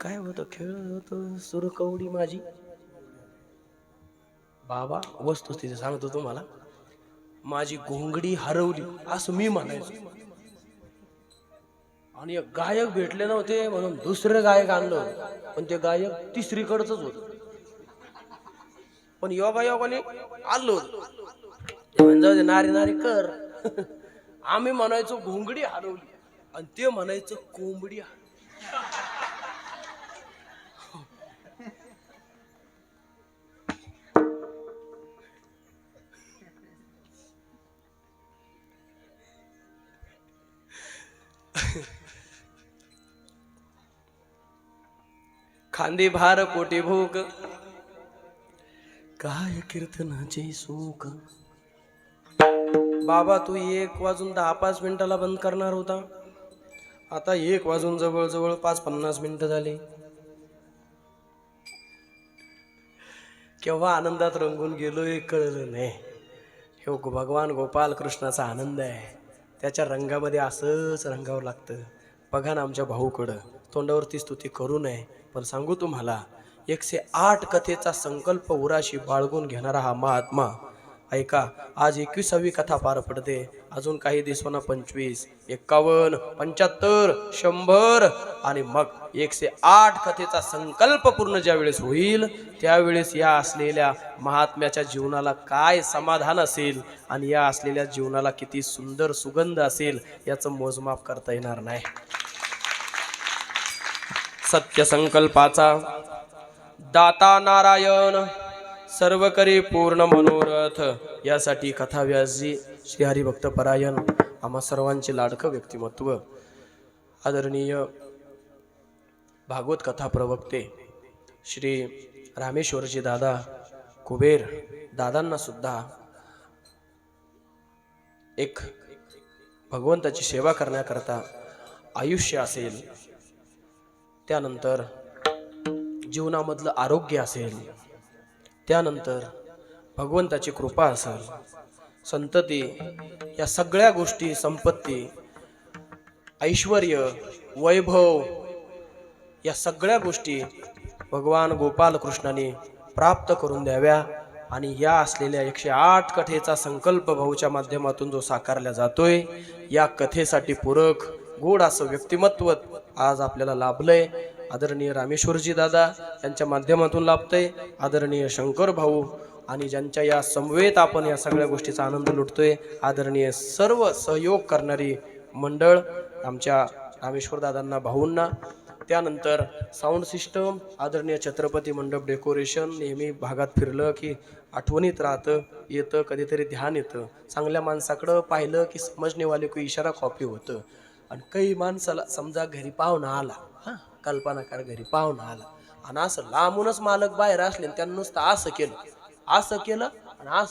काय होतं खेळ होतं सुरकवडी माझी बाबा वस्तुस्थिती सांगतो तुम्हाला. माझी घोंगडी हरवली असं मी म्हणायचो आणि एक गायक भेटले नव्हते म्हणून दुसरे गायक आणलं पण ते गायक तिसरीकडच होत. पण योगायोगाने आलो जाऊ दे नारी नारी कर. आम्ही म्हणायचो घोंगडी हरवली आणि ते म्हणायचं कोंबडी हरवली. खांदे भार पोटे भोग काय कीर्तनाचे सुख. बाबा तू 1:10-5 बंद करणार होता, आता 1 वाजून जवळ 5:50 मिनिटं झाली. केव्हा आनंदात रंगून गेलो हे कळलं नाही. हे भगवान गोपाल कृष्णाचा आनंद आहे, त्याच्या रंगामध्ये असंच रंगावं लागतं. बघा ना आमच्या भाऊकडं, तोंडावरती स्तुती करू नये पण सांगू तुम्हाला, 108 कथेचा संकल्प उराशी बाळगून घेणारा हा महात्मा. ऐका, आज 21वी कथा पार पडते. अजून काही दिवसांना 25, 51, 75, 100 आणि मग 108 कथेचा संकल्प पूर्ण ज्या वेळेस होईल त्यावेळेस या असलेल्या महात्म्याच्या जीवनाला काय समाधान असेल आणि या असलेल्या जीवनाला किती सुंदर सुगंध असेल याचं मोजमाप करता येणार नाही. सत्य संकल्पाचा दाता नारायण, सर्व करी पूर्ण मनोरथ. यासाठी कथा व्यासजी श्री हरिभक्त परायण, आम्हा सर्वांचे लाडकं व्यक्तिमत्व, आदरणीय भागवत कथा प्रवक्ते श्री रामेश्वरजी दादा कुबेर दादांना सुद्धा एक भगवंताची सेवा करण्याकरता आयुष्य असेल, त्यानंतर जीवनामधलं आरोग्य असेल, त्यानंतर भगवंताची कृपा असेल, संतती, या सगळ्या गोष्टी, संपत्ती, ऐश्वर्य, वैभव, या सगळ्या गोष्टी भगवान गोपाल कृष्णाने प्राप्त करून द्याव्या. आणि या असलेल्या 108 कथेचा संकल्प भाऊच्या माध्यमातून जो साकारला जातोय, या कथेसाठी पूरक गोड असं व्यक्तिमत्व आज आपल्याला लाभलंय. आदरणीय रामेश्वरजी दादा यांच्या माध्यमातून लाभतंय, आदरणीय शंकर भाऊ, आणि ज्यांच्या या समवेत आपण या सगळ्या गोष्टीचा आनंद लुटतोय, आदरणीय सर्व सहयोग करणारी मंडळ, आमच्या रामेश्वर दादांना, भाऊंना. त्यानंतर साऊंड सिस्टम, आदरणीय छत्रपती मंडप डेकोरेशन. नेहमी भागात फिरलं की आठवणीत राहतं, येतं, कधीतरी ध्यान येतं. चांगल्या माणसाकडं पाहिलं की समजणेवाले को इशारा कॉपी होतं. आणि काही माणसाला समजा घरी पाहुणा आला, कल्पना कर घरी पाहुणा आला आणि असं लांबूनच मालक बाहेर असले त्यांना नुसतं असं केलं आणि असं